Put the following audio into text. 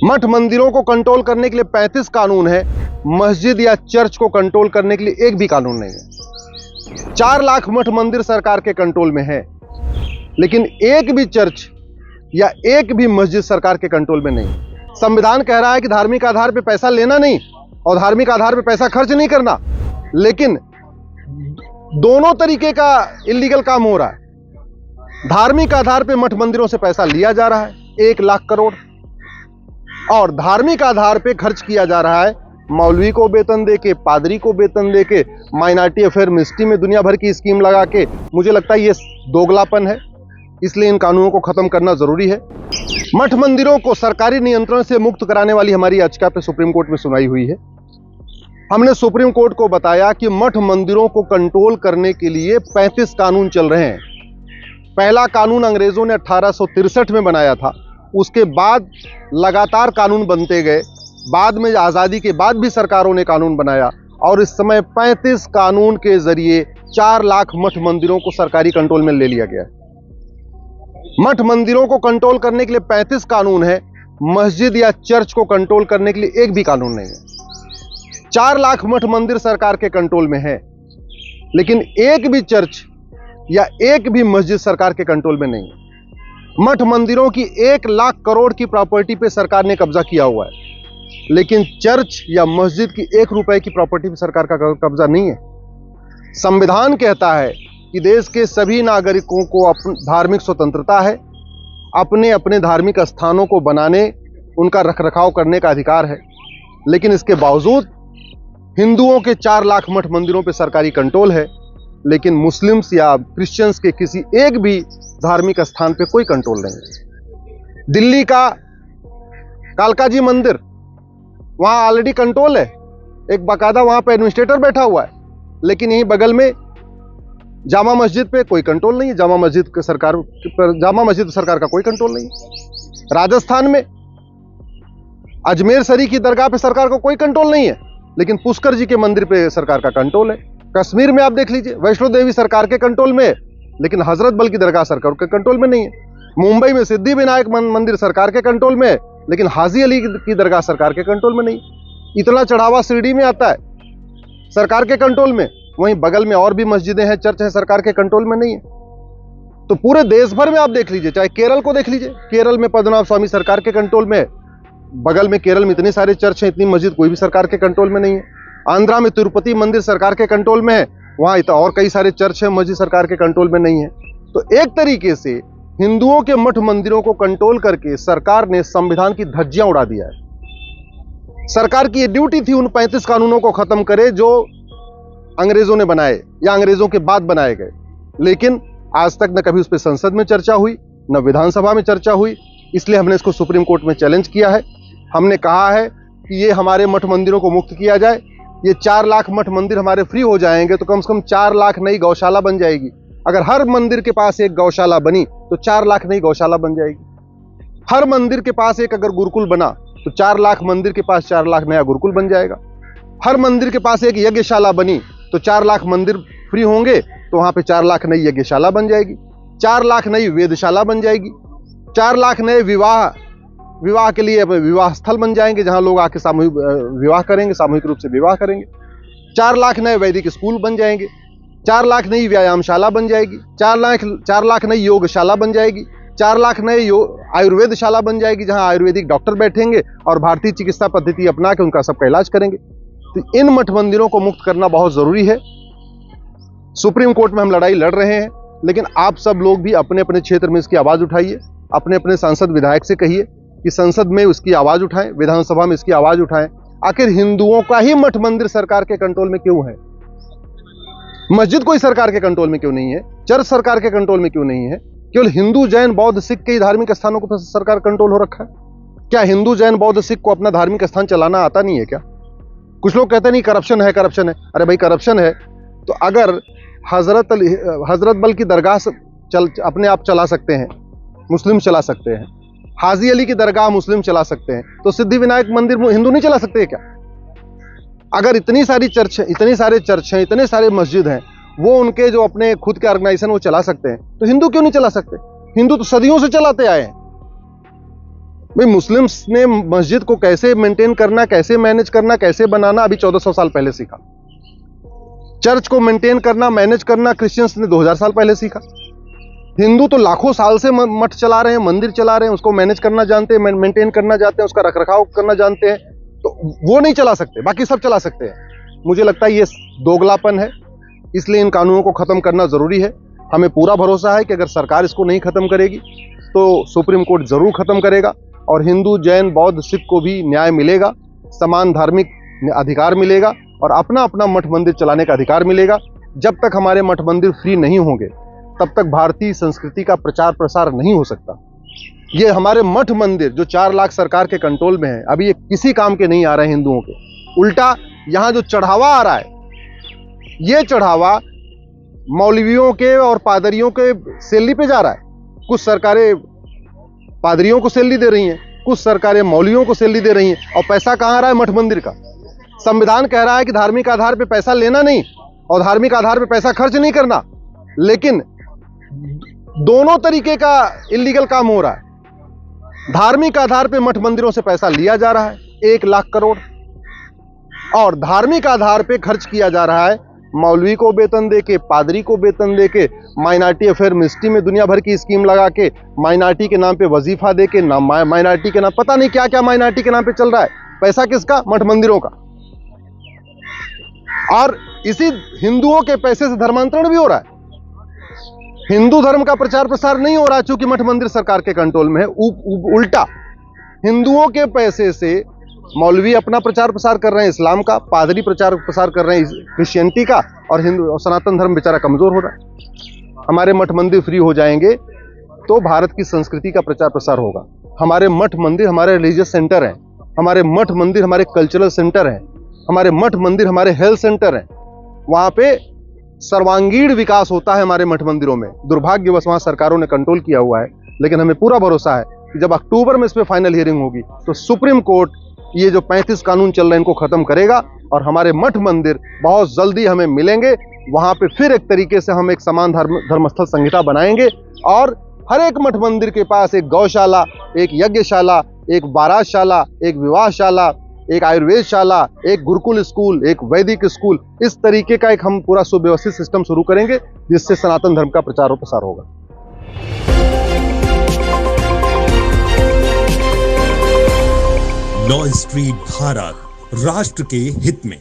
मठ मंदिरों को कंट्रोल करने के लिए 35 कानून है, मस्जिद या चर्च को कंट्रोल करने के लिए एक भी कानून नहीं है। 4 लाख मठ मंदिर सरकार के कंट्रोल में है, लेकिन एक भी चर्च या एक भी मस्जिद सरकार के कंट्रोल में नहीं। संविधान कह रहा है कि धार्मिक आधार पर पैसा लेना नहीं और धार्मिक आधार पर पैसा खर्च नहीं करना, लेकिन दोनों तरीके का इलीगल काम हो रहा है। धार्मिक आधार पर मठ मंदिरों से पैसा लिया जा रहा है 1 लाख करोड़, और धार्मिक आधार पे खर्च किया जा रहा है मौलवी को वेतन देके, पादरी को वेतन देके, माइनॉरिटी अफेयर मिनिस्ट्री में दुनिया भर की स्कीम लगा के। मुझे लगता है ये दोगलापन है, इसलिए इन कानूनों को खत्म करना जरूरी है। मठ मंदिरों को सरकारी नियंत्रण से मुक्त कराने वाली हमारी याचिका पे सुप्रीम कोर्ट में सुनवाई हुई है। हमने सुप्रीम कोर्ट को बताया कि मठ मंदिरों को कंट्रोल करने के लिए 35 कानून चल रहे हैं। पहला कानून अंग्रेजों ने 1863 में बनाया था, उसके बाद लगातार कानून बनते गए, बाद में आज़ादी के बाद भी सरकारों ने कानून बनाया, और इस समय 35 कानून के जरिए 4 लाख मठ मंदिरों को सरकारी कंट्रोल में ले लिया गया है। मठ मंदिरों को कंट्रोल करने के लिए 35 कानून है, मस्जिद या चर्च को कंट्रोल करने के लिए एक भी कानून नहीं है। 4 लाख मठ मंदिर सरकार के कंट्रोल में है, लेकिन एक भी चर्च या एक भी मस्जिद सरकार के कंट्रोल में नहीं है। मठ मंदिरों की 1 लाख करोड़ की प्रॉपर्टी पे सरकार ने कब्जा किया हुआ है, लेकिन चर्च या मस्जिद की 1 रुपए की प्रॉपर्टी पे सरकार का कब्जा नहीं है। संविधान कहता है कि देश के सभी नागरिकों को धार्मिक स्वतंत्रता है, अपने अपने धार्मिक स्थानों को बनाने, उनका रखरखाव करने का अधिकार है, लेकिन इसके बावजूद हिंदुओं के 4 लाख मठ मंदिरों पे सरकारी कंट्रोल है, लेकिन मुस्लिम्स या क्रिश्चियंस के किसी एक भी धार्मिक स्थान पे कोई कंट्रोल नहीं है। दिल्ली का कालका जी मंदिर, वहां ऑलरेडी कंट्रोल है, एक बाकायदा वहां पे एडमिनिस्ट्रेटर बैठा हुआ है, लेकिन यहीं बगल में जामा मस्जिद पे कोई कंट्रोल नहीं है। जामा मस्जिद सरकार का कोई कंट्रोल नहीं है। राजस्थान में अजमेर शरीफ की दरगाह पे सरकार को कोई कंट्रोल नहीं है, लेकिन पुष्कर जी के मंदिर पे सरकार का कंट्रोल है। कश्मीर में आप देख लीजिए, वैष्णो देवी सरकार के कंट्रोल में है, लेकिन हजरत बल की दरगाह सरकार के कंट्रोल में नहीं है। मुंबई में सिद्धि विनायक मंदिर सरकार के कंट्रोल में है, लेकिन हाजी अली की दरगाह सरकार के कंट्रोल में नहीं। इतना चढ़ावा शिरडी में आता है, सरकार के कंट्रोल में। वहीं बगल में और भी मस्जिदें हैं, चर्च है, सरकार के कंट्रोल में नहीं है। तो पूरे देश भर में आप देख लीजिए, चाहे केरल को देख लीजिए, केरल में पद्मनाभ स्वामी सरकार के कंट्रोल में है, बगल में केरल में इतने सारे चर्च हैं, इतनी मस्जिद कोई भी सरकार के कंट्रोल में नहीं है। आंध्रा में तिरुपति मंदिर सरकार के कंट्रोल में है, वहां और कई सारे चर्च है, मस्जिद सरकार के कंट्रोल में नहीं है। तो एक तरीके से हिंदुओं के मठ मंदिरों को कंट्रोल करके सरकार ने संविधान की धज्जियां उड़ा दिया है। सरकार की ये ड्यूटी थी उन 35 कानूनों को खत्म करे जो अंग्रेजों ने बनाए या अंग्रेजों के बाद बनाए गए, लेकिन आज तक न कभी उस पर संसद में चर्चा हुई, न विधानसभा में चर्चा हुई। इसलिए हमने इसको सुप्रीम कोर्ट में चैलेंज किया है। हमने कहा है कि ये हमारे मठ मंदिरों को मुक्त किया जाए। ये 4 लाख मठ मंदिर हमारे फ्री हो जाएंगे तो कम से कम 4 लाख नई गौशाला बन जाएगी। अगर हर मंदिर के पास एक गौशाला बनी तो 4 लाख नई गौशाला बन जाएगी। हर मंदिर के पास एक अगर गुरुकुल बना तो 4 लाख मंदिर के पास 4 लाख नया गुरुकुल बन जाएगा। हर मंदिर के पास एक यज्ञशाला बनी तो 4 लाख मंदिर फ्री होंगे, तो वहां पे 4 लाख नई यज्ञशाला बन जाएगी, 4 लाख नई वेदशाला बन जाएगी, 4 लाख नए विवाह के लिए विवाह स्थल बन जाएंगे, जहां लोग आके सामूहिक विवाह करेंगे, सामूहिक रूप से विवाह करेंगे। 4 लाख नए वैदिक स्कूल बन जाएंगे, 4 लाख नई व्यायामशाला बन जाएगी, 4 लाख नई योगशाला बन जाएगी, 4 लाख नए आयुर्वेदशाला बन जाएगी, जहां आयुर्वेदिक डॉक्टर बैठेंगे और भारतीय चिकित्सा पद्धति अपना के उनका सबका इलाज करेंगे। तो इन मठ मंदिरों को मुक्त करना बहुत जरूरी है। सुप्रीम कोर्ट में हम लड़ाई लड़ रहे हैं, लेकिन आप सब लोग भी अपने अपने क्षेत्र में इसकी आवाज उठाइए, अपने अपने सांसद विधायक से कहिए कि संसद में इसकी आवाज उठाएं, विधानसभा में इसकी आवाज उठाएं। आखिर हिंदुओं का ही मठ मंदिर सरकार के कंट्रोल में क्यों है? मस्जिद कोई सरकार के कंट्रोल में क्यों नहीं है? चर्च सरकार के कंट्रोल में क्यों नहीं है? केवल हिंदू, जैन, बौद्ध, सिख के धार्मिक स्थानों को सरकार कंट्रोल हो रखा है। क्या हिंदू, जैन, बौद्ध, सिख को अपना धार्मिक स्थान चलाना आता नहीं है क्या? कुछ लोग कहते नहीं करप्शन है, करप्शन है। अरे भाई, करप्शन है तो अगर हजरत बल की दरगाह अपने आप चला सकते हैं, मुस्लिम चला सकते हैं, हाजी अली की दरगाह मुस्लिम चला सकते हैं, तो सिद्धि विनायक मंदिर हिंदू नहीं चला सकते क्या? अगर इतनी सारी चर्च है, इतने सारे चर्च हैं, इतने सारे मस्जिद हैं, वो उनके जो अपने खुद के ऑर्गेनाइजेशन वो चला सकते हैं, तो हिंदू क्यों नहीं चला सकते? हिंदू तो सदियों से चलाते आए हैं। भाई मुस्लिम्स ने मस्जिद को कैसे मेंटेन करना, कैसे मैनेज करना, कैसे बनाना अभी 1400 साल पहले सीखा। चर्च को मेंटेन करना, मैनेज करना क्रिश्चियंस ने 2000 साल पहले सीखा। हिंदू तो लाखों साल से मठ चला रहे हैं, मंदिर चला रहे हैं, उसको मैनेज करना जानते हैं, मेंटेन करना जानते हैं, उसका रखरखाव करना जानते हैं, तो वो नहीं चला सकते, बाकी सब चला सकते हैं। मुझे लगता है ये दोगलापन है, इसलिए इन कानूनों को खत्म करना जरूरी है। हमें पूरा भरोसा है कि अगर सरकार इसको नहीं खत्म करेगी तो सुप्रीम कोर्ट जरूर खत्म करेगा और हिंदू, जैन, बौद्ध, सिख को भी न्याय मिलेगा, समान धार्मिक अधिकार मिलेगा और अपना अपना मठ मंदिर चलाने का अधिकार मिलेगा। जब तक हमारे मठ मंदिर फ्री नहीं होंगे तब तक भारतीय संस्कृति का प्रचार प्रसार नहीं हो सकता। ये हमारे मठ मंदिर जो 4 लाख सरकार के कंट्रोल में है, अभी ये किसी काम के नहीं आ रहे हैं हिंदुओं के। उल्टा यहाँ जो चढ़ावा आ रहा है, ये चढ़ावा मौलवियों के और पादरियों के सैलरी पे जा रहा है। कुछ सरकारें पादरियों को सैलरी दे रही हैं, कुछ सरकारें मौलवियों को सैलरी दे रही हैं, और पैसा कहाँ आ रहा है? मठ मंदिर का। संविधान कह रहा है कि धार्मिक आधार पे पैसा लेना नहीं और धार्मिक आधार पे पैसा खर्च नहीं करना, लेकिन दोनों तरीके का इलीगल काम हो रहा है। धार्मिक आधार पे मठ मंदिरों से पैसा लिया जा रहा है 1 लाख करोड़, और धार्मिक आधार पे खर्च किया जा रहा है मौलवी को वेतन देके, पादरी को वेतन देके, माइनॉरिटी अफेयर मिनिस्ट्री में दुनिया भर की स्कीम लगा के, माइनॉरिटी के नाम पे वजीफा देके, माइनॉरिटी के नाम पता नहीं क्या क्या माइनॉरिटी के नाम पे चल रहा है। पैसा किसका? मठ मंदिरों का। और इसी हिंदुओं के पैसे से धर्मांतरण भी हो रहा है। हिंदू धर्म का प्रचार प्रसार नहीं हो रहा क्योंकि मठ मंदिर सरकार के कंट्रोल में है। उल्टा हिंदुओं के पैसे से मौलवी अपना प्रचार प्रसार कर रहे हैं इस्लाम का, पादरी प्रचार प्रसार कर रहे हैं क्रिश्चियनिटी का, और हिंदू सनातन धर्म बेचारा कमजोर हो रहा है। हमारे मठ मंदिर फ्री हो जाएंगे तो भारत की संस्कृति का प्रचार प्रसार होगा। हमारे मठ मंदिर हमारे रिलीजियस सेंटर हैं, हमारे मठ मंदिर हमारे कल्चरल सेंटर हैं, हमारे मठ मंदिर हमारे हेल्थ सेंटर हैं। वहां पे सर्वांगीण विकास होता है हमारे मठ मंदिरों में। दुर्भाग्यवश वहां सरकारों ने कंट्रोल किया हुआ है, लेकिन हमें पूरा भरोसा है कि जब अक्टूबर में इस पे फाइनल हियरिंग होगी तो सुप्रीम कोर्ट ये जो 35 कानून चल रहे हैं इनको खत्म करेगा और हमारे मठ मंदिर बहुत जल्दी हमें मिलेंगे। वहां पे फिर एक तरीके से हम एक समान धर्मस्थल संहिता बनाएंगे और हर एक मठ मंदिर के पास एक गौशाला, एक यज्ञशाला, एक बारातशाला, एक विवाहशाला, एक आयुर्वेदशाला, एक गुरुकुल स्कूल, एक वैदिक स्कूल, इस तरीके का एक हम पूरा सुव्यवस्थित सिस्टम शुरू करेंगे जिससे सनातन धर्म का प्रचार और प्रसार होगा। लॉ स्ट्रीट भारत, राष्ट्र के हित में।